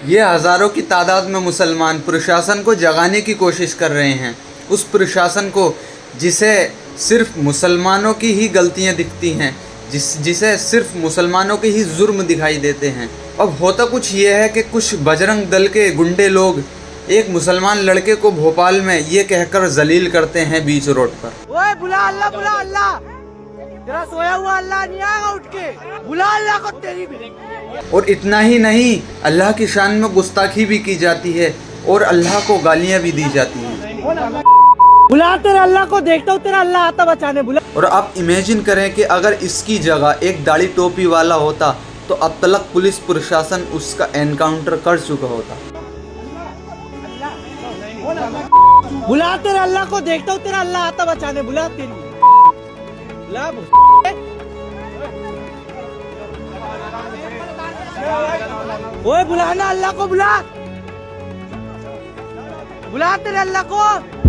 ये हज़ारों की तादाद में मुसलमान प्रशासन को जगाने की कोशिश कर रहे हैं। उस प्रशासन को जिसे सिर्फ मुसलमानों की ही गलतियां दिखती हैं, जिसे सिर्फ मुसलमानों के ही जुर्म दिखाई देते हैं। अब होता कुछ ये है कि कुछ बजरंग दल के गुंडे लोग एक मुसलमान लड़के को भोपाल में ये कहकर जलील करते हैं बीच रोड पर, ओए बुला अल्लाह, तेरा सोया हुआ अल्लाह नहीं आएगा, उठ के बुला अल्लाह को तेरी भी। और इतना ही नहीं, अल्लाह की शान में गुस्ताखी भी की जाती है और अल्लाह को गालियां भी दी जाती हैं। बुला तेरे अल्लाह को, देखता हूँ तेरा अल्लाह आता बचाने, बुला। और आप इमेजिन करें कि अगर इसकी जगह एक दाढ़ी टोपी वाला होता तो अब तक पुलिस प्रशासन उसका एनकाउंटर कर चुका होता। बुला तेरे अल्लाह को, देखता हूँ तेरा अल्लाह आता बचाने, बुला तेरी, बुला। ओए बुलाना अल्लाह को, बुला, बुला तेरे अल्लाह को।